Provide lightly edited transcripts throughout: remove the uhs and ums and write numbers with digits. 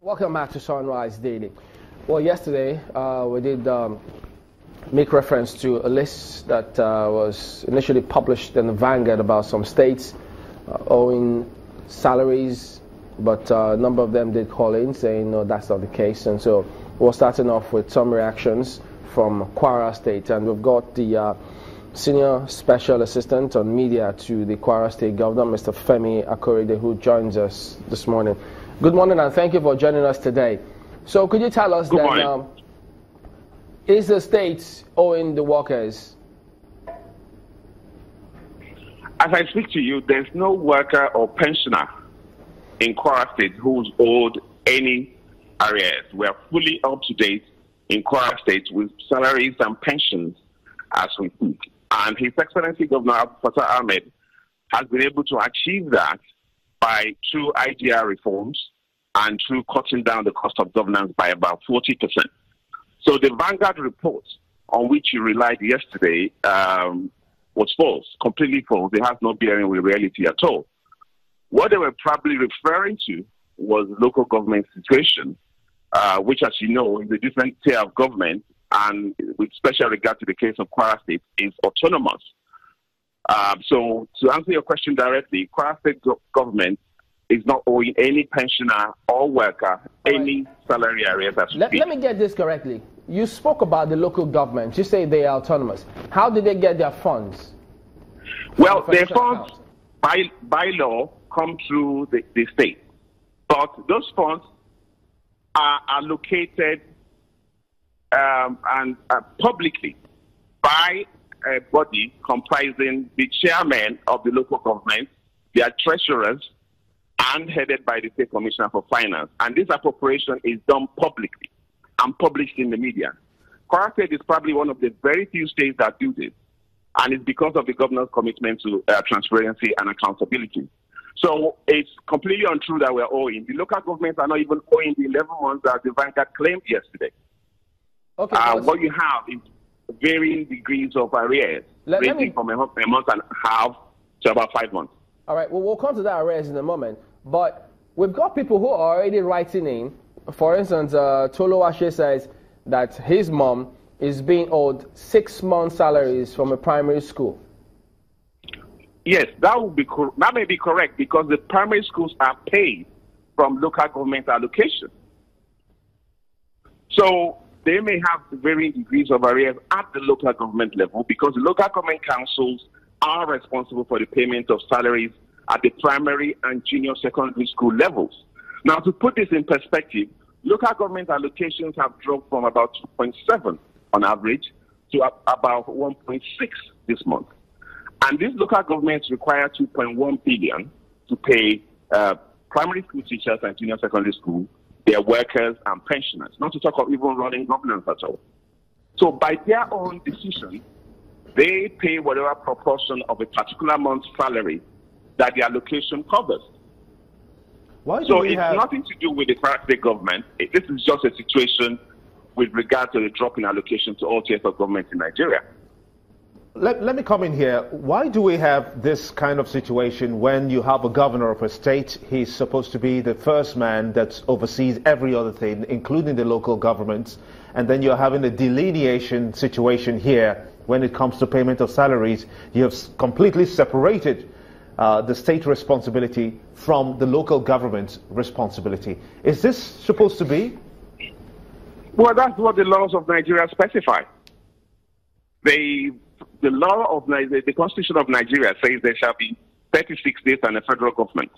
Welcome back to Sunrise Daily. Well, yesterday we did make reference to a list that was initially published in the Vanguard about some states owing salaries, but a number of them did call in saying no, that's not the case. And so we're starting off with some reactions from Kwara State, and we've got the Senior Special Assistant on Media to the Kwara State Governor, Mr. Femi Akorede, who joins us this morning. Good morning, and thank you for joining us today. So could you tell us then, is the state owing the workers? As I speak to you, there's no worker or pensioner in Kwara State who's owed any arrears. We are fully up to date in Kwara State with salaries and pensions as we speak. And His Excellency Governor Abdul Fattah Ahmed has been able to achieve that by through IGR reforms and through cutting down the cost of governance by about 40%. So the Vanguard report on which you relied yesterday was false, completely false. It has no bearing with reality at all. What they were probably referring to was the local government situation, which, as you know, is a different tier of government, and with special regard to the case of Kwara State, is autonomous. So to answer your question directly, Kwara State government is not owing any pensioner or worker any salary arrears. Let me get this correctly. You spoke about the local government. You say they are autonomous. How did they get their funds? Well, their funds, by law, come through the state. But those funds are allocated and publicly by a body comprising the chairman of the local government, their treasurers, and headed by the State Commissioner for Finance. And this appropriation is done publicly and published in the media. Kwara State is probably one of the very few states that do this, and it's because of the governor's commitment to transparency and accountability. So it's completely untrue that we're owing. The local governments are not even owing the 11 months that the Vanguard claimed yesterday. Okay, what you have is varying degrees of arrears, ranging from a month and a half to about 5 months. All right, well, we'll come to that arrears in a moment. But we've got people who are already writing in. For instance, Tolo Ashe says that his mom is being owed 6 months' salaries from a primary school. Yes, that may be correct, because the primary schools are paid from local government allocation. So they may have varying degrees of arrears at the local government level, because the local government councils are responsible for the payment of salaries at the primary and junior secondary school levels. Now, to put this in perspective, local government allocations have dropped from about 2.7 on average to about 1.6 this month. And these local governments require 2.1 billion to pay primary school teachers and junior secondary school, their workers and pensioners, not to talk of even running governance at all. So by their own decision, they pay whatever proportion of a particular month's salary that the allocation covers. So it's nothing to do with the Kwara State government. This is just a situation with regard to the drop in allocation to all tiers of government in Nigeria. Let me come in here. Why do we have this kind of situation when you have a governor of a state? He's supposed to be the first man that oversees every other thing, including the local governments, and then you're having a delineation situation here when it comes to payment of salaries. You have completely separated the state responsibility from the local government's responsibility. Is this supposed to be? Well, that's what the laws of Nigeria specify. The Constitution of Nigeria says there shall be 36 states and a federal government,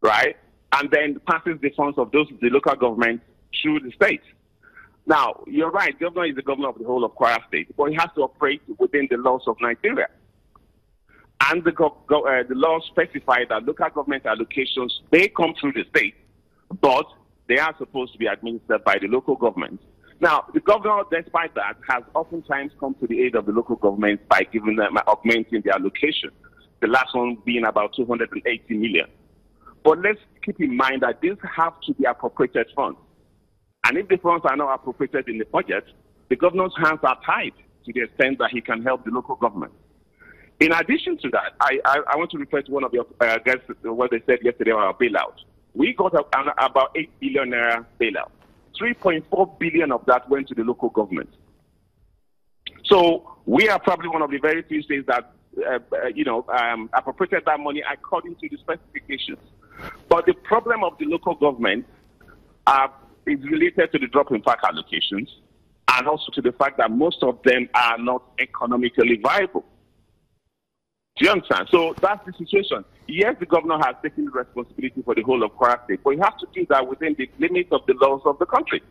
right? And then passes the funds of the local government through the state. Now, you're right, the governor is the governor of the whole of Kwara State, but he has to operate within the laws of Nigeria. And the laws specify that local government allocations, they come through the state, but they are supposed to be administered by the local government. Now, the governor, despite that, has oftentimes come to the aid of the local government by giving them, augmenting their allocation, the last one being about 280 million. But let's keep in mind that these have to be appropriated funds. And if the funds are not appropriated in the budget, the governor's hands are tied to the extent that he can help the local government. In addition to that, I want to refer to one of your guests, what they said yesterday about bailout. we got about 8 billion naira bailout. 3.4 billion of that went to the local government. So we are probably one of the very few states that, appropriated that money according to the specifications. But the problem of the local government is related to the drop in FAC allocations and also to the fact that most of them are not economically viable. Do you understand? So that's the situation. Yes, the governor has taken responsibility for the whole of Kwara State, but you have to do that within the limits of the laws of the country.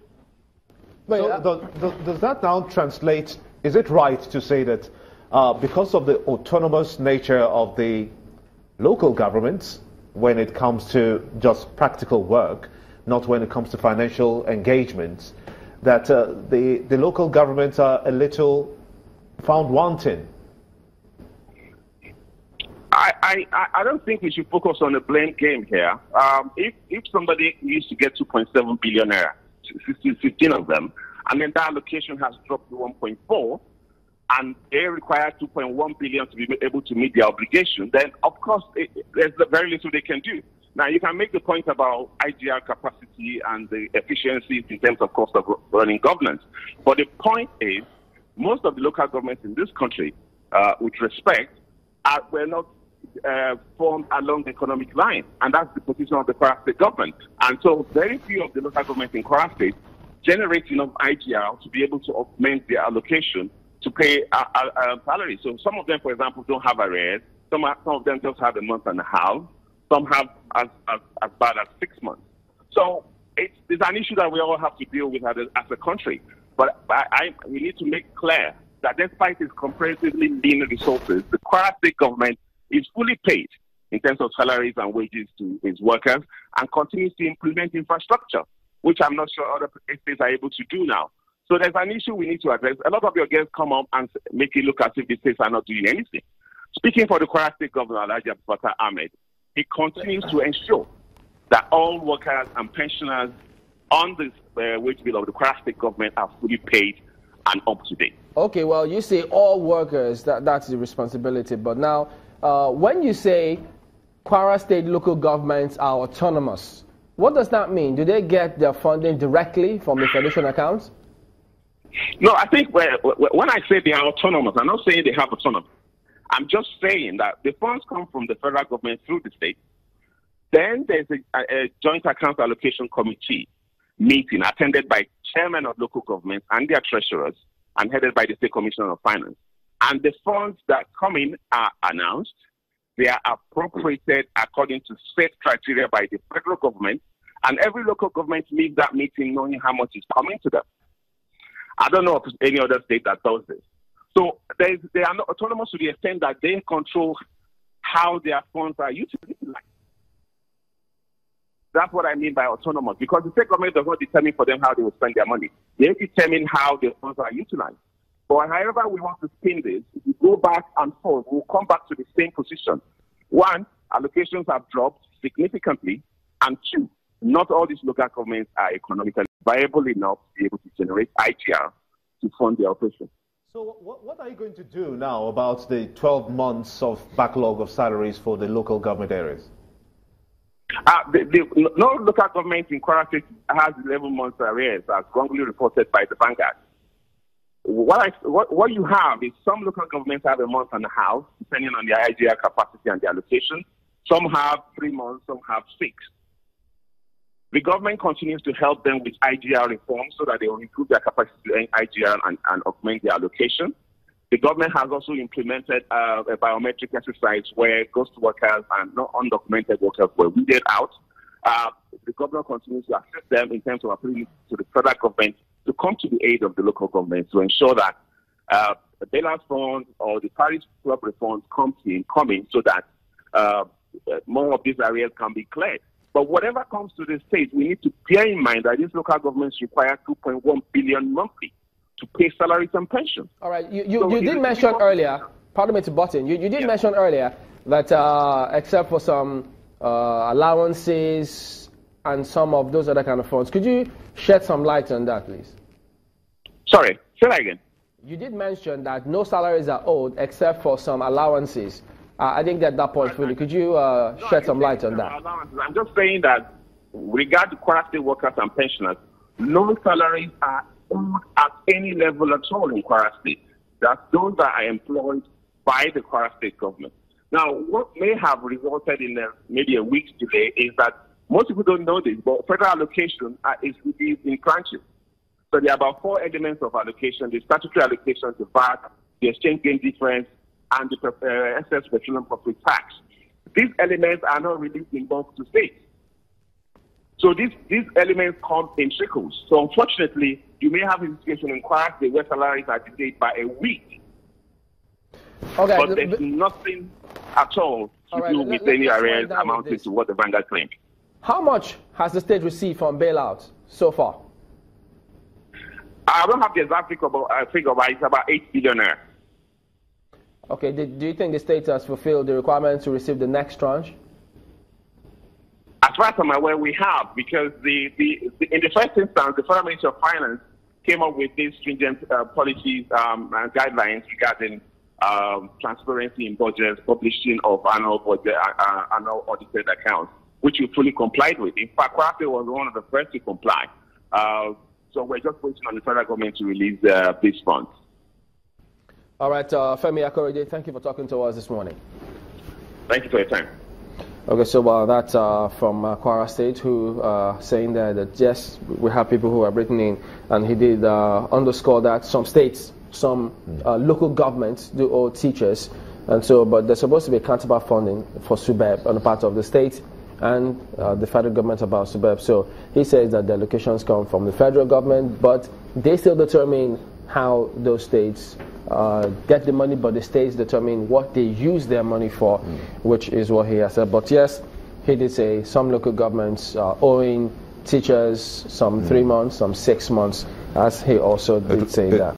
So does that now translate, is it right to say that because of the autonomous nature of the local governments when it comes to just practical work, not when it comes to financial engagements, that the local governments are a little found wanting? I don't think we should focus on a blame game here. If somebody used to get 2.7 billion naira, 15 of them, and then that allocation has dropped to 1.4, and they require 2.1 billion to be able to meet their obligation, then of course there's very little they can do. Now you can make the point about IGR capacity and the efficiencies in terms of cost of running governance, but the point is most of the local governments in this country, with respect, were not formed along the economic line, and that's the position of the Kwara State government. And so very few of the local governments in Kwara State generate enough IGR to be able to augment their allocation to pay salaries. So some of them, for example, don't have arrears. Some of them just have a month and a half. Some have as bad as 6 months. So it's an issue that we all have to deal with as a country. But we need to make clear that despite its comparatively lean resources, the Kwara State government is fully paid in terms of salaries and wages to its workers and continues to implement infrastructure, which I'm not sure other states are able to do now. So there's an issue we need to address. A lot of your guests come up and make it look as if the states are not doing anything. Speaking for the Kwara State Governor, Alhaji Abdulfatah Ahmed, he continues to ensure that all workers and pensioners on this wage bill of the Kwara State government are fully paid and up to date. Okay, well, you say all workers, that's the responsibility. But now, when you say Kwara State local governments are autonomous, what does that mean? Do they get their funding directly from the federation accounts? No, I think when I say they are autonomous, I'm not saying they have autonomy. I'm just saying that the funds come from the federal government through the state. Then there's a joint account allocation committee meeting attended by chairmen of local governments and their treasurers and headed by the State Commissioner of Finance. And the funds that come in are announced. They are appropriated according to set criteria by the federal government. And every local government leaves that meeting knowing how much is coming to them. I don't know of any other state that does this. So they are not autonomous to the extent that they control how their funds are utilized. That's what I mean by autonomous, because the state government does not determine for them how they will spend their money. They determine how their funds are utilized. But however we want to spin this, if we go back and forth, we'll come back to the same position. One, allocations have dropped significantly. And two, not all these local governments are economically viable enough to be able to generate IGR to fund their operations. So what are you going to do now about the 12 months of backlog of salaries for the local government areas? No local government in Kwara State has 11 months arrears, as wrongly reported by the Vanguard. What you have is some local governments have a month and a half, depending on their IGR capacity and their allocation. Some have 3 months, some have 6. The government continues to help them with IGR reforms so that they will improve their capacity to earn IGR and augment their allocation. The government has also implemented a biometric exercise where ghost workers and not undocumented workers were weeded out. The government continues to assist them in terms of appealing to the federal government to come to the aid of the local government to ensure that the bailout funds or the parish club reforms come in so that more of these areas can be cleared. But whatever comes to the state, we need to bear in mind that these local governments require 2.1 billion monthly to pay salaries and pensions. All right, you did mention earlier, pardon me to butt in, you did mention earlier that except for some allowances and some of those other kind of funds, could you shed some light on that, please? Sorry, say that again. You did mention that no salaries are owed except for some allowances. I didn't get that point fully. Could you shed some light on that? Allowances. I'm just saying that regard to Kwara State workers and pensioners, no salaries are owed at any level at all in Kwara State. That's those that are employed by the Kwara State government. Now, what may have resulted in maybe a week's delay is that most people don't know this, but federal allocation is released in tranches. So there are about 4 elements of allocation: the statutory allocation, the VAT, the exchange gain difference, and the excess petroleum profit tax. These elements are not released in bulk to states. So these elements come in trickles. So unfortunately, you may have a situation in Kwara State where salaries are delayed by a week. Okay, but there's nothing at all to do with any arrears amounting to what the Vanguard claimed. How much has the state received from bailout so far? I don't have the exact figure, but it's about 8 billion naira. Okay, do you think the state has fulfilled the requirement to receive the next tranche? As far as I'm aware, we have, because in the first instance, the Federal Ministry of Finance came up with these stringent policies and guidelines regarding transparency in budgets, publishing of annual budget, annual audited accounts, which we fully complied with. In fact, Kwara State was one of the first to comply. So we're just waiting on the federal government to release these funds. All right, Femi Akorede, thank you for talking to us this morning. Thank you for your time. Okay, so that's from Kwara State, who saying that yes, we have people who are written in, and he did underscore that some states, some local governments do owe teachers, and so, but there's supposed to be counterpart funding for SUBEB on the part of the state and the federal government about SUBEB. So he says that the allocations come from the federal government, but they still determine how those states get the money, but the states determine what they use their money for, which is what he has said. But yes, he did say some local governments are owing teachers some 3 months, some 6 months, as he also did say that.